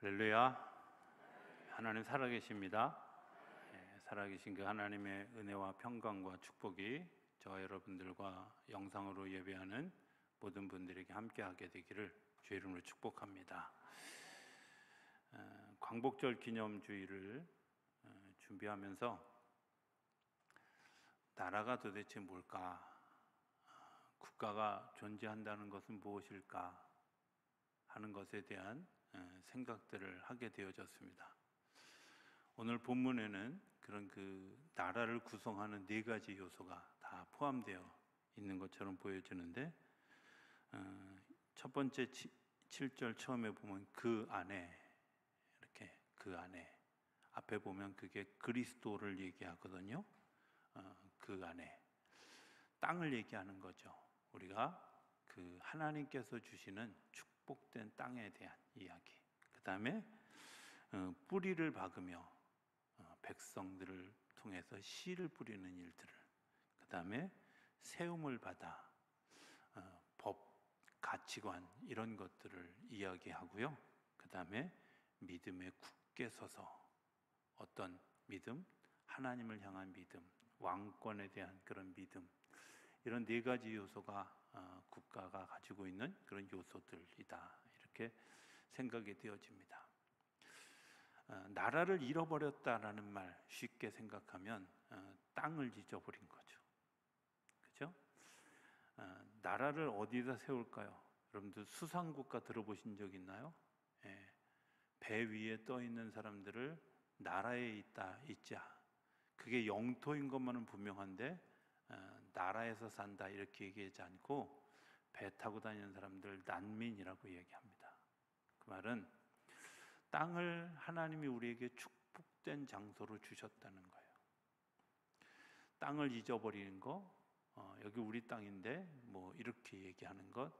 할렐루야. 하나님 살아계십니다. 살아계신 그 하나님의 은혜와 평강과 축복이 저와 여러분들과 영상으로 예배하는 모든 분들에게 함께하게 되기를 주의 이름으로 축복합니다. 광복절 기념주일을 준비하면서 나라가 도대체 뭘까? 국가가 존재한다는 것은 무엇일까? 하는 것에 대한 생각들을 하게 되어졌습니다. 오늘 본문에는 그런 그 나라를 구성하는 네 가지 요소가 다 포함되어 있는 것처럼 보여지는데, 첫 번째 7절 처음에 보면 그 안에, 이렇게 그 안에, 앞에 보면 그게 그리스도를 얘기하거든요. 그 안에 땅을 얘기하는 거죠. 우리가 그 하나님께서 주시는 축복된 땅에 대한 이야기. 그 다음에 뿌리를 박으며 백성들을 통해서 씨를 뿌리는 일들을, 그 다음에 세움을 받아 법, 가치관 이런 것들을 이야기하고요. 그 다음에 믿음에 굳게 서서 어떤 믿음, 하나님을 향한 믿음, 왕권에 대한 그런 믿음, 이런 네 가지 요소가 국가가 가지고 있는 그런 요소들이다, 이렇게 생각이 되어집니다. 나라를 잃어버렸다라는 말 쉽게 생각하면 땅을 잊어버린 거죠. 그죠? 나라를 어디다 세울까요? 여러분들 수상국가 들어보신 적 있나요? 배 위에 떠 있는 사람들을 나라에 있자, 그게 영토인 것만은 분명한데 나라에서 산다 이렇게 얘기하지 않고 배 타고 다니는 사람들 난민이라고 얘기합니다. 그 말은 땅을 하나님이 우리에게 축복된 장소로 주셨다는 거예요. 땅을 잊어버리는 거, 여기 우리 땅인데 뭐 이렇게 얘기하는 것,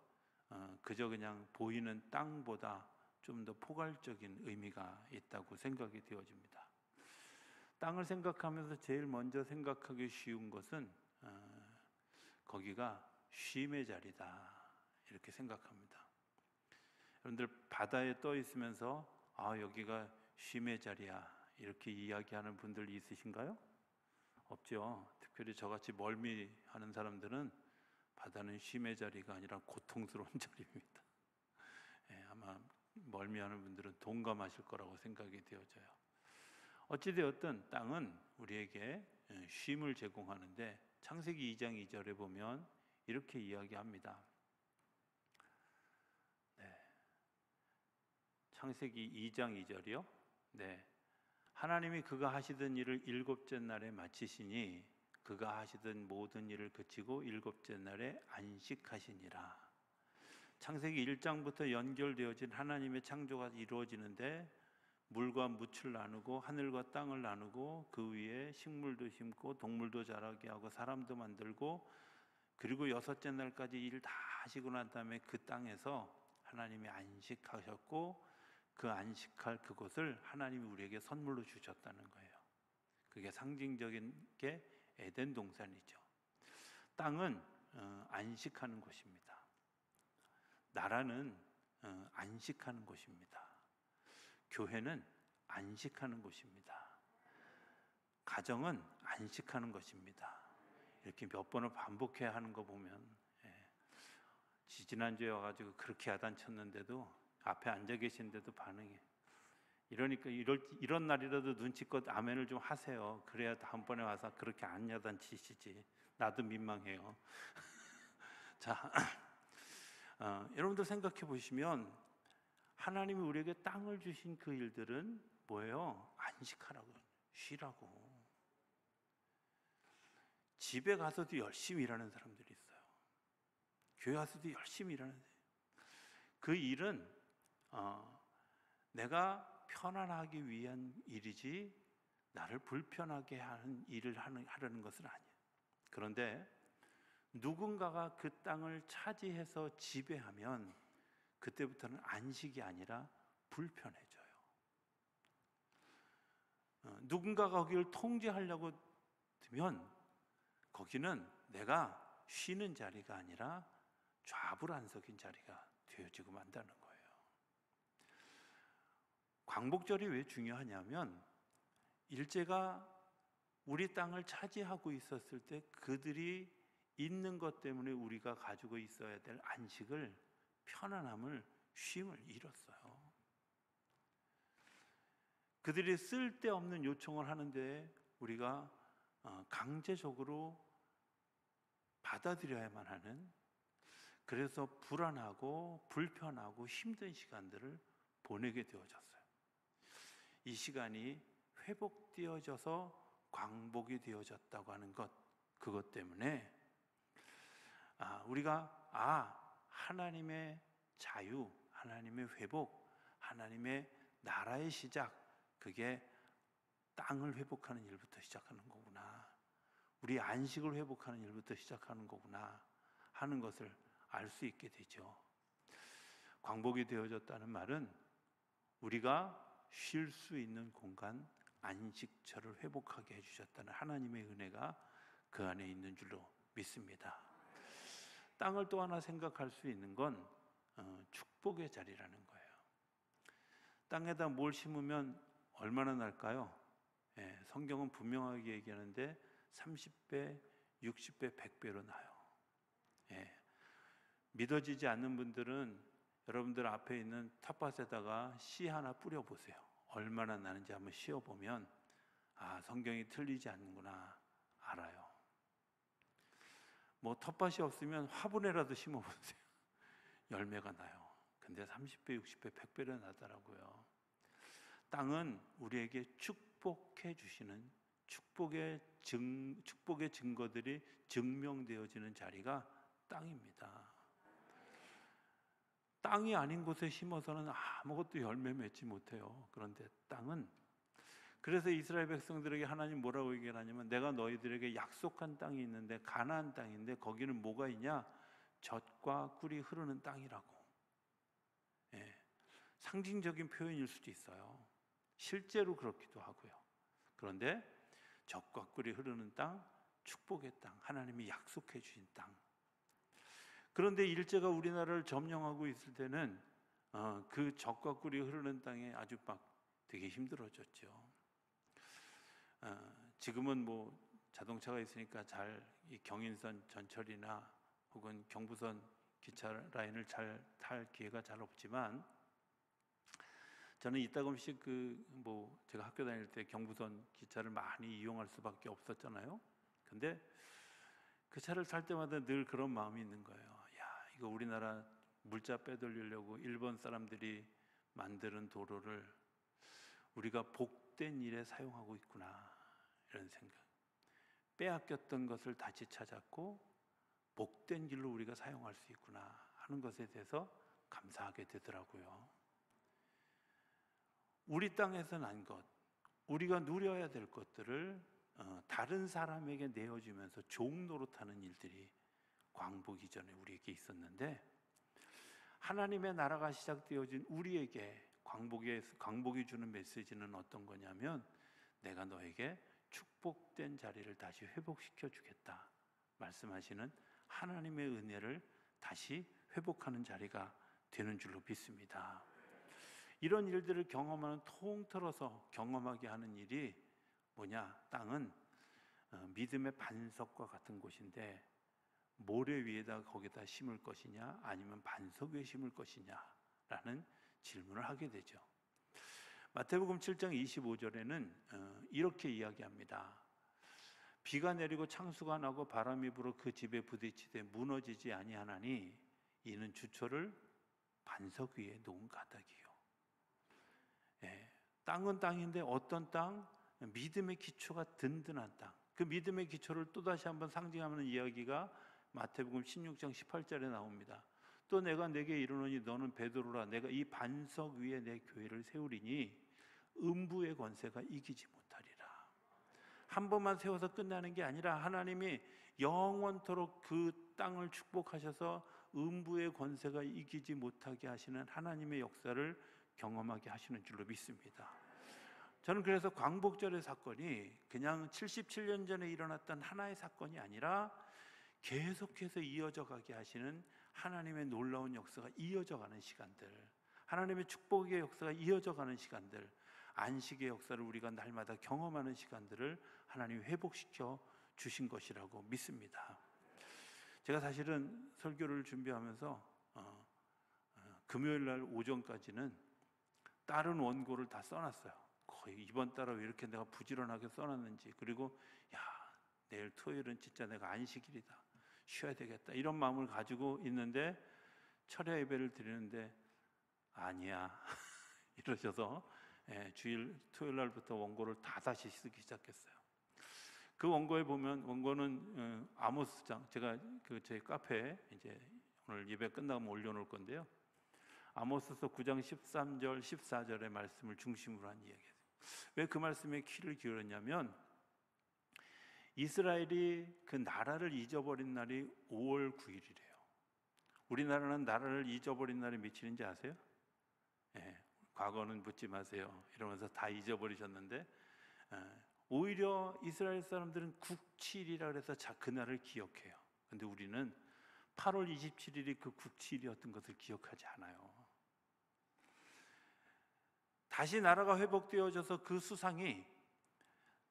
그저 그냥 보이는 땅보다 좀 더 포괄적인 의미가 있다고 생각이 되어집니다. 땅을 생각하면서 제일 먼저 생각하기 쉬운 것은 거기가 쉼의 자리다, 이렇게 생각합니다. 여러분들 바다에 떠 있으면서 여기가 쉼의 자리야 이렇게 이야기하는 분들 있으신가요? 없죠. 특별히 저같이 멀미하는 사람들은 바다는 쉼의 자리가 아니라 고통스러운 자리입니다. 아마 멀미하는 분들은 동감하실 거라고 생각이 되어져요. 어찌되었든 땅은 우리에게 쉼을 제공하는데, 창세기 2장 2절에 보면 이렇게 이야기합니다. 창세기 2장 2절이요. 하나님이 그가 하시던 일을 일곱째 날에 마치시니 그가 하시던 모든 일을 그치고 일곱째 날에 안식하시니라. 창세기 1장부터 연결되어진 하나님의 창조가 이루어지는데, 물과 묻을 나누고 하늘과 땅을 나누고 그 위에 식물도 심고 동물도 자라게 하고 사람도 만들고, 그리고 여섯째 날까지 일 다 하시고 난 다음에 그 땅에서 하나님이 안식하셨고, 그 안식할 그곳을 하나님이 우리에게 선물로 주셨다는 거예요. 그게 상징적인 게 에덴 동산이죠. 땅은 안식하는 곳입니다. 나라는 안식하는 곳입니다. 교회는 안식하는 곳입니다. 가정은 안식하는 것입니다. 이렇게 몇 번을 반복해야 하는 거 보면, 지지난주에 와가지고 그렇게 야단쳤는데도 앞에 앉아 계신데도 반응해. 이러니까 이런 날이라도 눈치껏 아멘을 좀 하세요. 그래야 다음번에 와서 그렇게 안 야단치시지. 나도 민망해요. 자, 여러분들 생각해 보시면 하나님이 우리에게 땅을 주신 그 일들은 뭐예요? 안식하라고, 쉬라고. 집에 가서도 열심히 일하는 사람들이 있어요. 교회 가서도 열심히 일하는 사람들. 그 일은 내가 편안하기 위한 일이지 나를 불편하게 하는 일을 하려는 것은 아니에요. 그런데 누군가가 그 땅을 차지해서 지배하면 그때부터는 안식이 아니라 불편해져요. 누군가가 거기를 통제하려고 들면 거기는 내가 쉬는 자리가 아니라 좌불안석인 자리가 되어지고 만다는 거예요. 광복절이 왜 중요하냐면 일제가 우리 땅을 차지하고 있었을 때 그들이 있는 것 때문에 우리가 가지고 있어야 될 안식을, 편안함을, 쉼을 잃었어요. 그들이 쓸데없는 요청을 하는데 우리가 강제적으로 받아들여야만 하는, 그래서 불안하고 불편하고 힘든 시간들을 보내게 되어졌어요. 이 시간이 회복되어져서 광복이 되어졌다고 하는 것, 그것 때문에 우리가 하나님의 자유, 하나님의 회복, 하나님의 나라의 시작, 그게 땅을 회복하는 일부터 시작하는 거구나, 우리 안식을 회복하는 일부터 시작하는 거구나 하는 것을 알 수 있게 되죠. 광복이 되어졌다는 말은 우리가 쉴 수 있는 공간, 안식처를 회복하게 해주셨다는 하나님의 은혜가 그 안에 있는 줄로 믿습니다. 땅을 또 하나 생각할 수 있는 건 축복의 자리라는 거예요. 땅에다 뭘 심으면 얼마나 날까요? 성경은 분명하게 얘기하는데 30배, 60배, 100배로 나요. 믿어지지 않는 분들은 여러분들 앞에 있는 텃밭에다가 씨 하나 뿌려보세요. 얼마나 나는지 한번 씌워보면 성경이 틀리지 않는구나 알아요. 뭐 텃밭이 없으면 화분에라도 심어보세요. 열매가 나요. 근데 30배, 60배, 100배로 나더라고요. 땅은 우리에게 축복해 주시는 축복의 증거들이 증명되어지는 자리가 땅입니다. 땅이 아닌 곳에 심어서는 아무것도 열매 맺지 못해요. 그런데 땅은, 그래서 이스라엘 백성들에게 하나님 뭐라고 얘기하냐면 내가 너희들에게 약속한 땅이 있는데 가나안 땅인데 거기는 뭐가 있냐? 젖과 꿀이 흐르는 땅이라고. 상징적인 표현일 수도 있어요. 실제로 그렇기도 하고요. 그런데 젖과 꿀이 흐르는 땅, 축복의 땅, 하나님이 약속해 주신 땅. 그런데 일제가 우리나라를 점령하고 있을 때는 그 젖과 꿀이 흐르는 땅에 아주 막 되게 힘들어졌죠. 지금은 뭐 자동차가 있으니까 잘 이 경인선 전철이나 혹은 경부선 기차 라인을 잘 탈 기회가 잘 없지만, 저는 이따금씩 제가 학교 다닐 때 경부선 기차를 많이 이용할 수밖에 없었잖아요. 근데 그 차를 탈 때마다 늘 그런 마음이 있는 거예요. 이거 우리나라 물자 빼돌리려고 일본 사람들이 만드는 도로를 우리가 복된 일에 사용하고 있구나, 이런 생각. 빼앗겼던 것을 다시 찾았고 복된 길로 우리가 사용할 수 있구나 하는 것에 대해서 감사하게 되더라고요. 우리 땅에서 난 것, 우리가 누려야 될 것들을 다른 사람에게 내어주면서 종 노릇하는 일들이 광복 이전에 우리에게 있었는데, 하나님의 나라가 시작되어진 우리에게 광복이 주는 메시지는 어떤 거냐면 내가 너에게 축복된 자리를 다시 회복시켜 주겠다 말씀하시는 하나님의 은혜를 다시 회복하는 자리가 되는 줄로 믿습니다. 이런 일들을 통틀어서 경험하게 하는 일이 뭐냐? 땅은 믿음의 반석과 같은 곳인데 모래 위에다 거기다 심을 것이냐 아니면 반석 위에 심을 것이냐 라는 질문을 하게 되죠. 마태복음 7장 25절에는 이렇게 이야기합니다. 비가 내리고 창수가 나고 바람이 불어 그 집에 부딪히되 무너지지 아니하나니 이는 주초를 반석 위에 놓은 가닥이요. 땅은 땅인데 어떤 땅? 믿음의 기초가 든든한 땅. 그 믿음의 기초를 또다시 한번 상징하는 이야기가 마태복음 16장 18절에 나옵니다. 또 내가 내게 이르노니 너는 베드로라 내가 이 반석 위에 내 교회를 세우리니 음부의 권세가 이기지 못하리라. 한 번만 세워서 끝나는 게 아니라 하나님이 영원토록 그 땅을 축복하셔서 음부의 권세가 이기지 못하게 하시는 하나님의 역사를 경험하게 하시는 줄로 믿습니다. 저는 그래서 광복절의 사건이 그냥 77년 전에 일어났던 하나의 사건이 아니라 계속해서 이어져 가게 하시는 하나님의 놀라운 역사가 이어져 가는 시간들, 하나님의 축복의 역사가 이어져 가는 시간들, 안식의 역사를 우리가 날마다 경험하는 시간들을 하나님이 회복시켜 주신 것이라고 믿습니다. 제가 사실은 설교를 준비하면서 금요일 날 오전까지는 다른 원고를 다 써놨어요. 거의 이번 달에 왜 이렇게 내가 부지런하게 써놨는지, 그리고 내일 토요일은 진짜 내가 안식일이다, 쉬어야 되겠다, 이런 마음을 가지고 있는데 철야 예배를 드리는데 아니야 이러셔서 주일 토요일 날부터 원고를 다 다시 쓰기 시작했어요. 그 원고에 보면, 원고는 아모스장, 제가 제 카페에 이제 오늘 예배 끝나면 올려놓을 건데요, 아모스서 9장 13절 14절의 말씀을 중심으로 한 이야기예요. 왜 그 말씀에 귀를 기울였냐면, 이스라엘이 그 나라를 잊어버린 날이 5월 9일이래요. 우리나라는 나라를 잊어버린 날이 며칠인지 아세요? 과거는 묻지 마세요 이러면서 다 잊어버리셨는데, 오히려 이스라엘 사람들은 국칠이라 그래서 그날을 기억해요. 근데 우리는 8월 27일이 그 국칠이었던 것을 기억하지 않아요. 다시 나라가 회복되어져서 그 수상이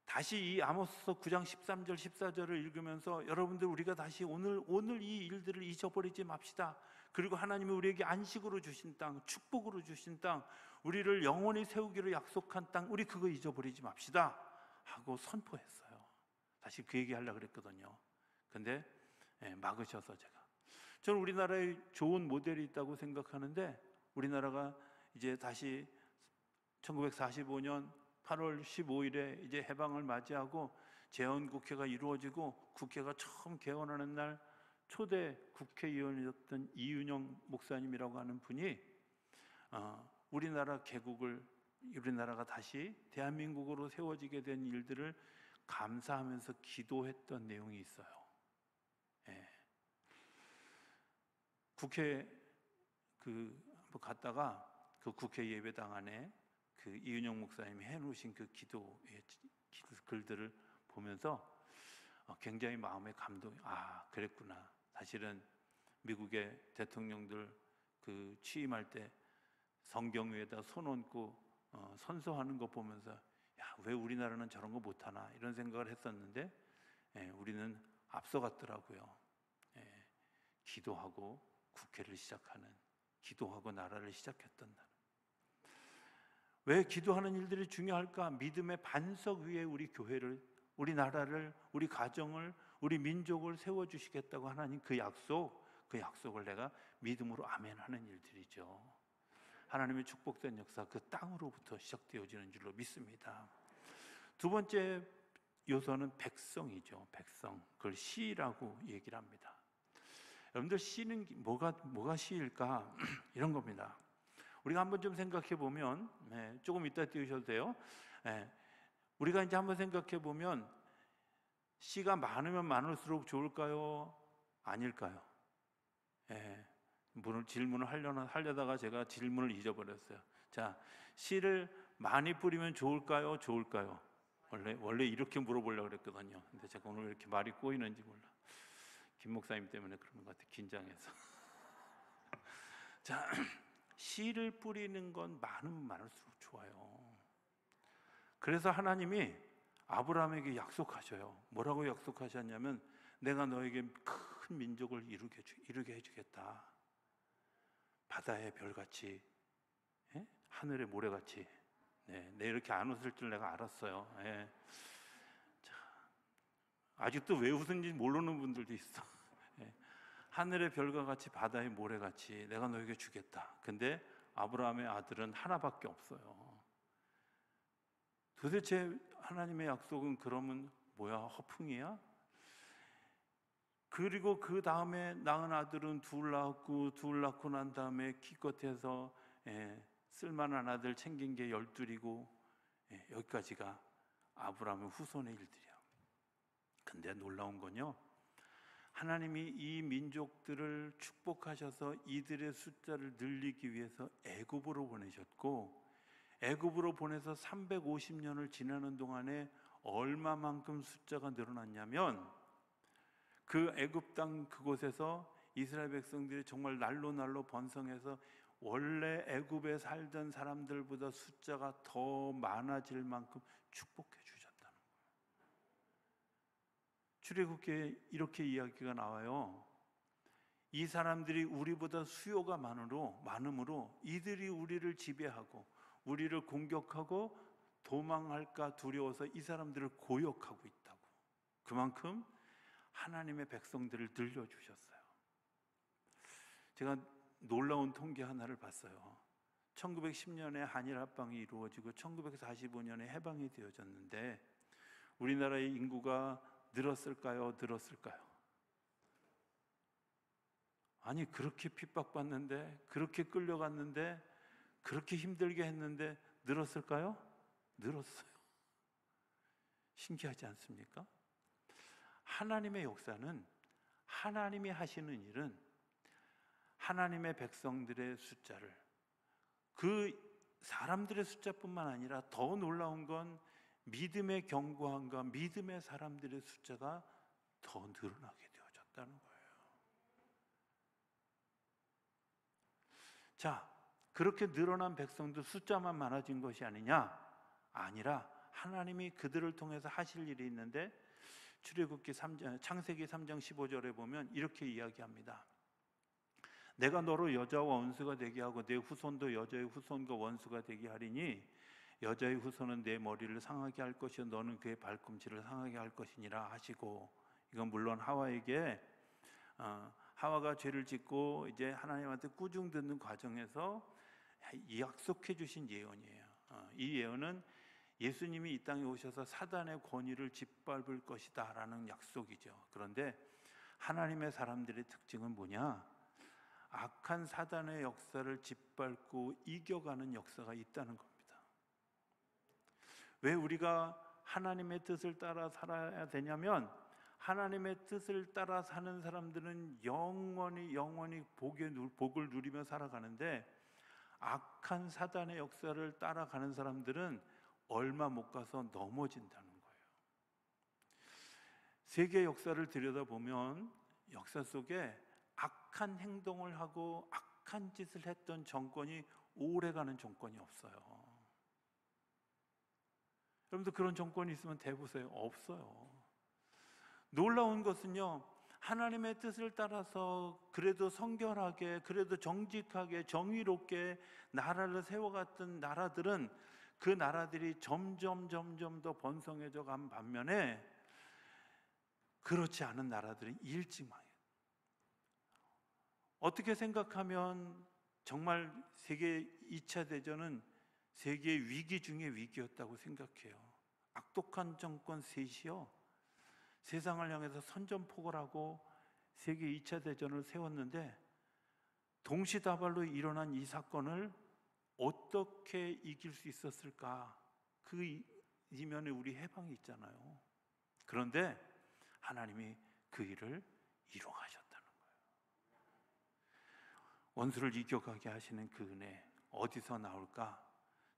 다시 이 아모스서 9장 13절 14절을 읽으면서, 여러분들 우리가 다시 오늘 이 일들을 잊어버리지 맙시다. 그리고 하나님이 우리에게 안식으로 주신 땅, 축복으로 주신 땅, 우리를 영원히 세우기로 약속한 땅, 우리 그거 잊어버리지 맙시다 하고 선포했어요. 다시 그 얘기 하려고 그랬거든요. 근데 막으셔서 저는 우리나라에 좋은 모델이 있다고 생각하는데, 우리나라가 이제 다시 1945년 8월 15일에 이제 해방을 맞이하고 재헌국회가 이루어지고, 국회가 처음 개원하는 날 초대 국회의원이었던 이윤영 목사님이라고 하는 분이 우리나라 개국을, 우리나라가 다시 대한민국으로 세워지게 된 일들을 감사하면서 기도했던 내용이 있어요. 국회 한번 갔다가 그 국회 예배당 안에 그 이윤영 목사님이 해놓으신 그 기도의 글들을 보면서 굉장히 마음에 감동이, 그랬구나. 사실은 미국의 대통령들 그 취임할 때 성경 위에다 손 얹고 선서하는 거 보면서, 왜 우리나라는 저런 거 못하나 이런 생각을 했었는데, 우리는 앞서갔더라고요. 기도하고 국회를 시작하는, 기도하고 나라를 시작했던 날. 왜 기도하는 일들이 중요할까? 믿음의 반석 위에 우리 교회를, 우리 나라를, 우리 가정을, 우리 민족을 세워주시겠다고 하나님 그 약속을 내가 믿음으로 아멘하는 일들이죠. 하나님의 축복된 역사, 그 땅으로부터 시작되어지는 줄로 믿습니다. 두 번째 요소는 백성이죠. 백성. 그걸 시라고 얘기를 합니다. 여러분들, 시는 뭐가 시일까? 이런 겁니다. 우리가 한번 좀 생각해 보면, 조금 이따 띄우셔도 돼요. 우리가 이제 한번 생각해 보면, 시가 많으면 많을수록 좋을까요? 아닐까요? 질문을 하려다가 제가 질문을 잊어버렸어요. 자, 시를 많이 뿌리면 좋을까요? 좋을까요? 원래 이렇게 물어보려고 그랬거든요. 근데 제가 오늘 왜 이렇게 말이 꼬이는지 몰라. 김 목사님 때문에 그런 것 같아요. 긴장해서. 자, 씨를 뿌리는 건 많으면 많을수록 좋아요. 그래서 하나님이 아브라함에게 약속하셔요. 뭐라고 약속하셨냐면, 내가 너에게 큰 민족을 이루게 해주겠다. 바다의 별같이, 하늘의 모래같이. 내 이렇게 안 웃을 줄 내가 알았어요. 자, 아직도 왜 웃은지 모르는 분들도 있어. 하늘의 별과 같이, 바다의 모래같이 내가 너에게 주겠다. 근데 아브라함의 아들은 하나밖에 없어요. 도대체 하나님의 약속은 그러면 뭐야? 허풍이야? 그리고 그 다음에 낳은 아들은 둘 낳고 난 다음에 기껏해서 쓸만한 아들 챙긴 게 12이고, 여기까지가 아브라함의 후손의 일들이야. 근데 놀라운 건요, 하나님이 이 민족들을 축복하셔서 이들의 숫자를 늘리기 위해서 애굽으로 보내셨고, 애굽으로 보내서 350년을 지나는 동안에 얼마만큼 숫자가 늘어났냐면, 그 애굽 땅 그곳에서 이스라엘 백성들이 정말 날로 번성해서 원래 애굽에 살던 사람들보다 숫자가 더 많아질 만큼 축복해 주셨다는 거예요. 출애굽기에 이렇게 이야기가 나와요. 이 사람들이 우리보다 수요가 많으므로 이들이 우리를 지배하고 우리를 공격하고 도망할까 두려워서 이 사람들을 고역하고 있다고. 그만큼 하나님의 백성들을 늘려주셨어요. 제가 놀라운 통계 하나를 봤어요. 1910년에 한일 합방이 이루어지고 1945년에 해방이 되어졌는데 우리나라의 인구가 늘었을까요? 아니, 그렇게 핍박받는데, 그렇게 끌려갔는데, 그렇게 힘들게 했는데 늘었을까요? 늘었어요. 신기하지 않습니까? 하나님의 역사는, 하나님이 하시는 일은 하나님의 백성들의 숫자를, 그 사람들의 숫자뿐만 아니라 더 놀라운 건 믿음의 견고함과 믿음의 사람들의 숫자가 더 늘어나게 되어졌다는 거예요. 자, 그렇게 늘어난 백성도 숫자만 많아진 것이 아니냐? 아니라 하나님이 그들을 통해서 하실 일이 있는데 출애굽기 3장, 창세기 3장 15절에 보면 이렇게 이야기합니다. 내가 너로 여자와 원수가 되게 하고 내 후손도 여자의 후손과 원수가 되게 하리니 여자의 후손은 내 머리를 상하게 할 것이요 너는 그의 발꿈치를 상하게 할 것이니라 하시고, 이건 물론 하와에게 하와가 죄를 짓고 이제 하나님한테 꾸중 듣는 과정에서 약속해 주신 예언이에요. 이 예언은 예수님이 이 땅에 오셔서 사단의 권위를 짓밟을 것이다 라는 약속이죠. 그런데 하나님의 사람들의 특징은 뭐냐? 악한 사단의 역사를 짓밟고 이겨가는 역사가 있다는 겁니다. 왜 우리가 하나님의 뜻을 따라 살아야 되냐면, 하나님의 뜻을 따라 사는 사람들은 영원히 복을 누리며 살아가는데, 악한 사단의 역사를 따라가는 사람들은 얼마 못 가서 넘어진다는 거예요. 세계 역사를 들여다보면 역사 속에 악한 행동을 하고 악한 짓을 했던 정권이 오래가는 정권이 없어요. 여러분들 그런 정권이 있으면 대보세요. 없어요. 놀라운 것은요, 하나님의 뜻을 따라서 그래도 성결하게, 그래도 정직하게, 정의롭게 나라를 세워갔던 나라들은 그 나라들이 점점 더 번성해져 간 반면에 그렇지 않은 나라들은 일찍 망해요. 어떻게 생각하면 정말 세계 2차 대전은 세계 위기 중의 위기였다고 생각해요. 악독한 정권 셋이요, 세상을 향해서 선전포고를 세계 2차 대전을 세웠는데 동시다발로 일어난 이 사건을 어떻게 이길 수 있었을까? 그 이면에 우리 해방이 있잖아요. 그런데 하나님이 그 일을 이루어가셨다는 거예요. 원수를 이겨가게 하시는 그 은혜 어디서 나올까?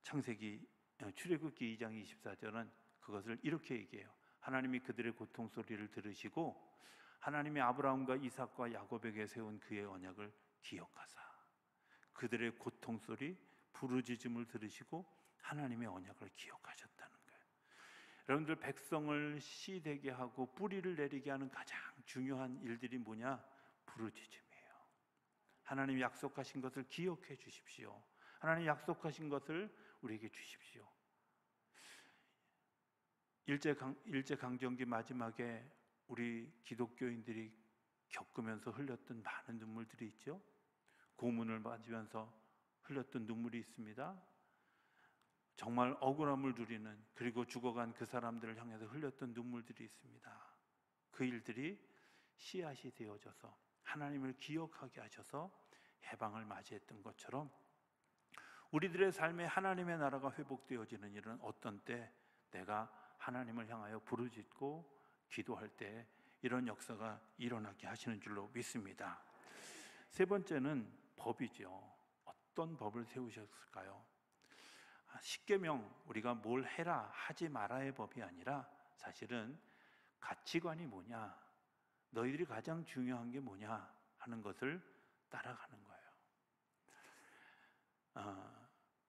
출애굽기 2장 24절은 그것을 이렇게 얘기해요. 하나님이 그들의 고통 소리를 들으시고 하나님이 아브라함과 이삭과 야곱에게 세운 그의 언약을 기억하사, 그들의 고통 소리, 부르짖음을 들으시고 하나님의 언약을 기억하셨다는 거예요. 여러분들, 백성을 씨되게 하고 뿌리를 내리게 하는 가장 중요한 일들이 뭐냐? 부르짖음이에요. 하나님 약속하신 것을 기억해 주십시오. 하나님 약속하신 것을 우리에게 주십시오. 일제강점기 마지막에 우리 기독교인들이 겪으면서 흘렸던 많은 눈물들이 있죠. 고문을 맞으면서 흘렸던 눈물이 있습니다. 정말 억울함을 누리는, 그리고 죽어간 그 사람들을 향해서 흘렸던 눈물들이 있습니다. 그 일들이 씨앗이 되어져서 하나님을 기억하게 하셔서 해방을 맞이했던 것처럼 우리들의 삶에 하나님의 나라가 회복되어지는 일은 어떤 때 내가 하나님을 향하여 부르짖고 기도할 때 이런 역사가 일어나게 하시는 줄로 믿습니다. 세 번째는 법이죠. 어떤 법을 세우셨을까요? 십계명, 우리가 뭘 해라 하지 말아의 법이 아니라 사실은 가치관이 뭐냐, 너희들이 가장 중요한 게 뭐냐 하는 것을 따라가는 거예요.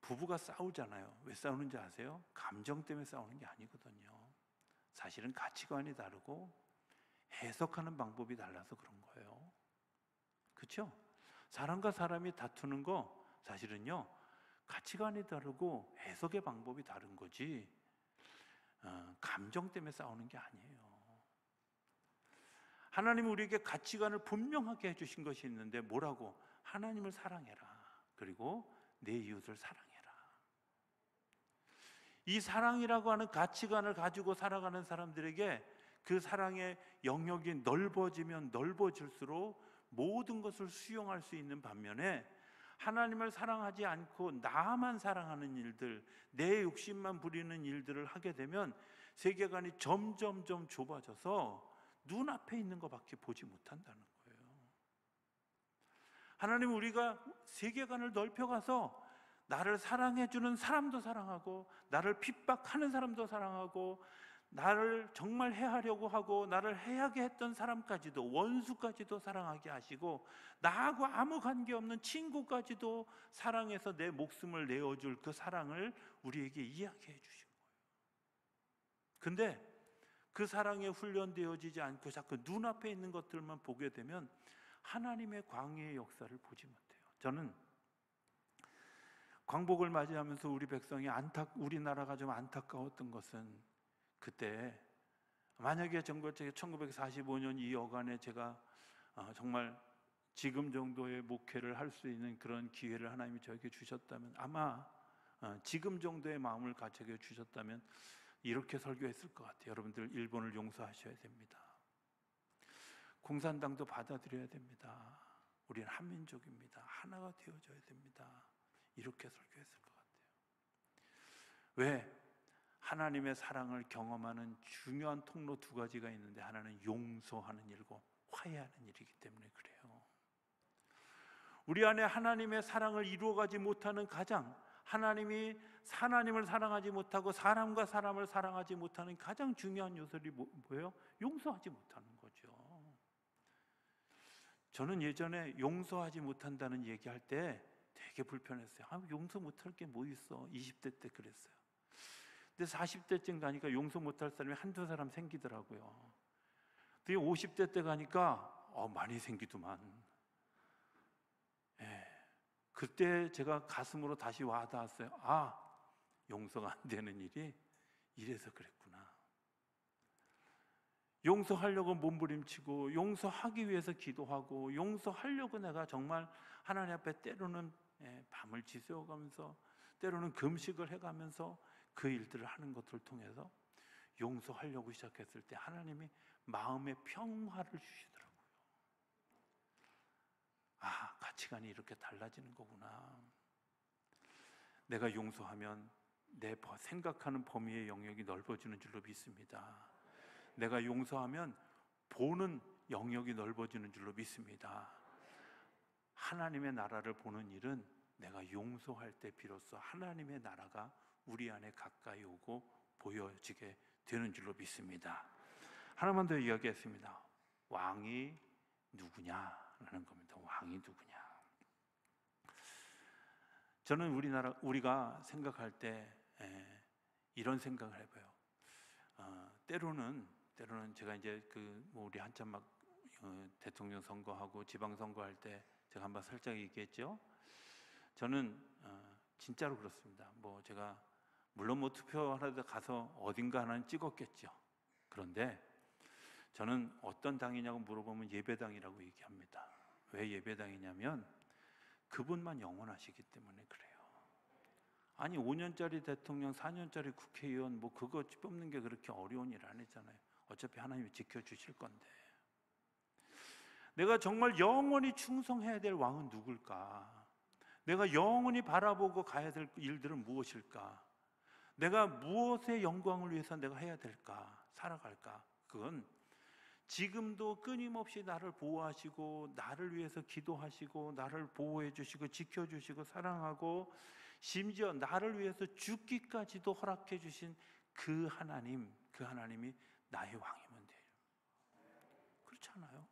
부부가 싸우잖아요. 왜 싸우는지 아세요? 감정 때문에 싸우는 게 아니거든요. 사실은 가치관이 다르고 해석하는 방법이 달라서 그런 거예요. 그렇죠? 사람과 사람이 다투는 거 사실은요, 가치관이 다르고 해석의 방법이 다른 거지 감정 때문에 싸우는 게 아니에요. 하나님은 우리에게 가치관을 분명하게 해주신 것이 있는데 뭐라고? 하나님을 사랑해라. 그리고 내 이웃을 사랑해라. 이 사랑이라고 하는 가치관을 가지고 살아가는 사람들에게 그 사랑의 영역이 넓어지면 넓어질수록 모든 것을 수용할 수 있는 반면에 하나님을 사랑하지 않고 나만 사랑하는 일들, 내 욕심만 부리는 일들을 하게 되면 세계관이 점점점 좁아져서 눈앞에 있는 것밖에 보지 못한다는 거예요. 하나님은 우리가 세계관을 넓혀가서 나를 사랑해주는 사람도 사랑하고, 나를 핍박하는 사람도 사랑하고, 나를 정말 해하려고 하고 나를 해하게 했던 사람까지도, 원수까지도 사랑하게 하시고, 나하고 아무 관계없는 친구까지도 사랑해서 내 목숨을 내어줄 그 사랑을 우리에게 이야기해 주신 거예요. 근데 그 사랑에 훈련되어지지 않고 자꾸 눈앞에 있는 것들만 보게 되면 하나님의 광해의 역사를 보지 못해요. 저는 광복을 맞이하면서 우리 백성이 우리나라가 좀 안타까웠던 것은, 그때 만약에 1945년 이 여간에 제가 정말 지금 정도의 목회를 할 수 있는 그런 기회를 하나님이 저에게 주셨다면, 아마 지금 정도의 마음을 가지게 주셨다면 이렇게 설교했을 것 같아요. 여러분들, 일본을 용서하셔야 됩니다. 공산당도 받아들여야 됩니다. 우리는 한민족입니다. 하나가 되어져야 됩니다. 이렇게 설교했을 것 같아요. 왜? 하나님의 사랑을 경험하는 중요한 통로 두 가지가 있는데, 하나는 용서하는 일이고 화해하는 일이기 때문에 그래요. 우리 안에 하나님의 사랑을 이루어가지 못하는 하나님을 사랑하지 못하고 사람과 사람을 사랑하지 못하는 가장 중요한 요소들이 뭐예요? 용서하지 못하는 거죠. 저는 예전에 용서하지 못한다는 얘기할 때 되게 불편했어요. 용서 못할 게 뭐 있어? 20대 때 그랬어요. 근데 40대쯤 가니까 용서 못할 사람이 한두 사람 생기더라고요. 근데 50대 때 가니까 많이 생기더만. 그때 제가 가슴으로 다시 와닿았어요. 용서가 안 되는 일이 이래서 그랬구나. 용서하려고 몸부림치고, 용서하기 위해서 기도하고, 용서하려고 내가 정말 하나님 앞에 때로는 밤을 지새워가면서, 때로는 금식을 해가면서 그 일들을 하는 것들을 통해서 용서하려고 시작했을 때 하나님이 마음의 평화를 주시더라고요. 가치관이 이렇게 달라지는 거구나. 내가 용서하면 내 생각하는 범위의 영역이 넓어지는 줄로 믿습니다. 내가 용서하면 보는 영역이 넓어지는 줄로 믿습니다. 하나님의 나라를 보는 일은 내가 용서할 때 비로소 하나님의 나라가 우리 안에 가까이 오고 보여지게 되는 줄로 믿습니다. 하나만 더 이야기했습니다. 왕이 누구냐라는 겁니다. 왕이 누구냐? 저는 우리가 생각할 때 이런 생각을 해봐요. 때로는 제가 이제 우리 한참 막 대통령 선거하고 지방 선거할 때 제가 한번 살짝 얘기했죠. 저는 진짜로 그렇습니다. 제가 물론 투표하러 가서 어딘가 하나는 찍었겠죠. 그런데 저는 어떤 당이냐고 물어보면 예배당이라고 얘기합니다. 왜 예배당이냐면 그분만 영원하시기 때문에 그래요. 5년짜리 대통령, 4년짜리 국회의원 그거 뽑는 게 그렇게 어려운 일 아니잖아요. 어차피 하나님이 지켜주실 건데. 내가 정말 영원히 충성해야 될 왕은 누굴까? 내가 영원히 바라보고 가야 될 일들은 무엇일까? 내가 무엇의 영광을 위해서 내가 해야 될까? 살아갈까? 그건 지금도 끊임없이 나를 보호하시고, 나를 위해서 기도하시고, 나를 보호해 주시고, 지켜주시고, 사랑하고, 심지어 나를 위해서 죽기까지도 허락해 주신 그 하나님이 나의 왕이면 돼요. 그렇잖아요.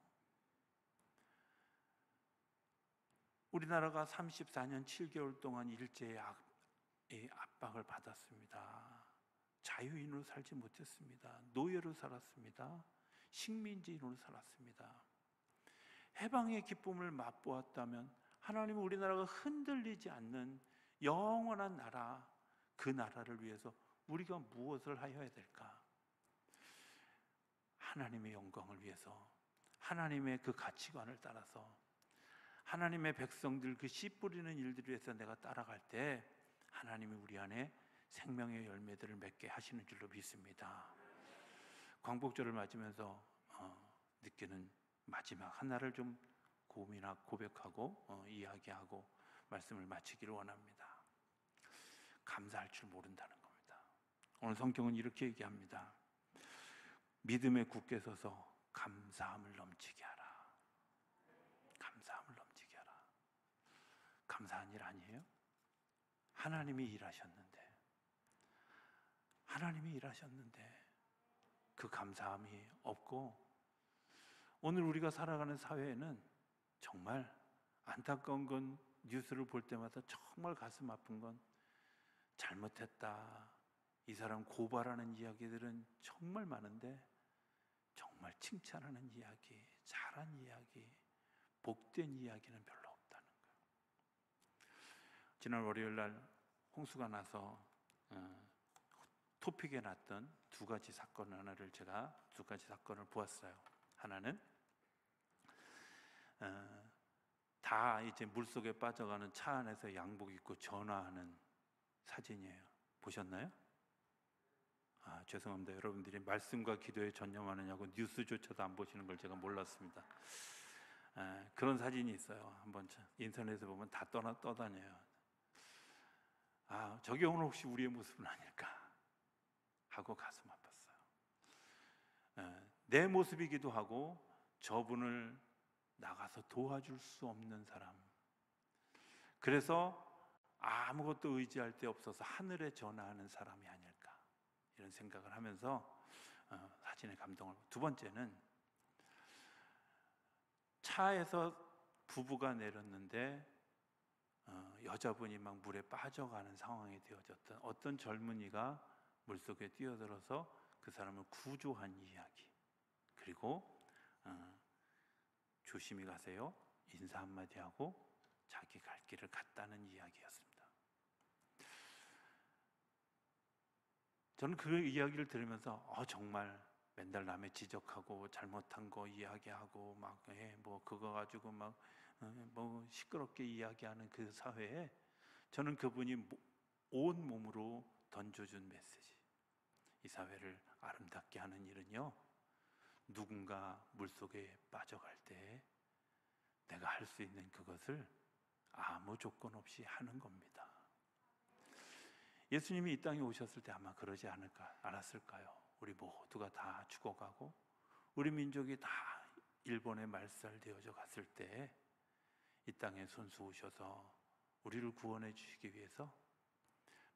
우리나라가 34년 7개월 동안 일제의 이 압박을 받았습니다. 자유인으로 살지 못했습니다. 노예로 살았습니다. 식민지인으로 살았습니다. 해방의 기쁨을 맛보았다면 하나님은 우리나라가 흔들리지 않는 영원한 나라, 그 나라를 위해서 우리가 무엇을 하여야 될까? 하나님의 영광을 위해서, 하나님의 그 가치관을 따라서, 하나님의 백성들 그 씨 뿌리는 일들을 위해서 내가 따라갈 때 하나님이 우리 안에 생명의 열매들을 맺게 하시는 줄로 믿습니다. 광복절을 맞으면서 느끼는 마지막 하나를 좀 고백하고 이야기하고 말씀을 마치기를 원합니다. 감사할 줄 모른다는 겁니다. 오늘 성경은 이렇게 얘기합니다. 믿음에 굳게 서서 감사함을 넘치게 하라. 감사함을 넘치게 하라. 감사한 일 아니에요? 하나님이 일하셨는데 그 감사함이 없고, 오늘 우리가 살아가는 사회에는 정말 안타까운 건, 뉴스를 볼 때마다 정말 가슴 아픈 건, 잘못했다, 이 사람 고발하는 이야기들은 정말 많은데 정말 칭찬하는 이야기, 잘한 이야기, 복된 이야기는 별로 없다는 거예요. 지난 월요일 날 홍수가 나서 토픽에 났던 두 가지 사건을 보았어요. 하나는 다 이제 물속에 빠져가는 차 안에서 양복 입고 전화하는 사진이에요. 보셨나요? 죄송합니다. 여러분들이 말씀과 기도에 전념하느냐고 뉴스조차도 안 보시는 걸 제가 몰랐습니다. 그런 사진이 있어요. 한번 인터넷에 보면 다 떠다녀요. 저게 오늘 혹시 우리의 모습은 아닐까 하고 가슴 아팠어요. 내 모습이기도 하고, 저분을 나가서 도와줄 수 없는 사람, 그래서 아무것도 의지할 데 없어서 하늘에 전화하는 사람이 아닐까, 이런 생각을 하면서 사진에 감동을. 두 번째는 차에서 부부가 내렸는데 여자분이 막 물에 빠져가는 상황이 되어졌던, 어떤 젊은이가 물속에 뛰어들어서 그 사람을 구조한 이야기, 그리고 조심히 가세요, 인사 한마디 하고 자기 갈 길을 갔다는 이야기였습니다. 저는 그 이야기를 들으면서 정말 맨날 남의 지적하고 잘못한 거 이야기하고 뭐 그거 가지고 뭐 시끄럽게 이야기하는 그 사회에, 저는 그분이 온 몸으로 던져준 메시지, 이 사회를 아름답게 하는 일은요, 누군가 물속에 빠져갈 때 내가 할 수 있는 그것을 아무 조건 없이 하는 겁니다. 예수님이 이 땅에 오셨을 때 아마 그러지 않았을까요? 우리 모두가 다 죽어가고 우리 민족이 다 일본에 말살되어져 갔을 때 이 땅에 손수오셔서 우리를 구원해 주시기 위해서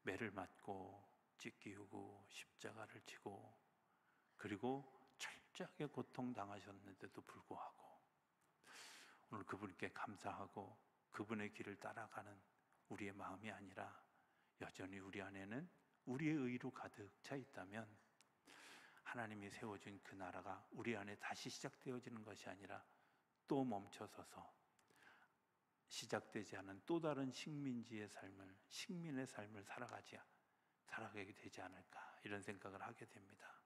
매를 맞고 찢기우고 십자가를 지고, 그리고 철저하게 고통당하셨는데도 불구하고 오늘 그분께 감사하고 그분의 길을 따라가는 우리의 마음이 아니라, 여전히 우리 안에는 우리의 의로 가득 차 있다면 하나님이 세워준 그 나라가 우리 안에 다시 시작되어지는 것이 아니라 또 멈춰서서 시작되지 않은 또 다른 식민의 삶을 살아가게 되지 않을까, 이런 생각을 하게 됩니다.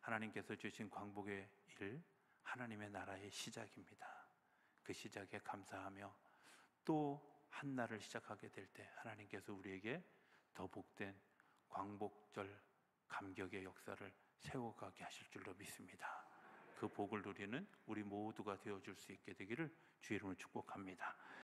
하나님께서 주신 광복의 일, 하나님의 나라의 시작입니다. 그 시작에 감사하며 또 한 날을 시작하게 될 때 하나님께서 우리에게 더 복된 광복절 감격의 역사를 세워가게 하실 줄로 믿습니다. 그 복을 누리는 우리 모두가 되어줄 수 있게 되기를 주의 이름으로 축복합니다.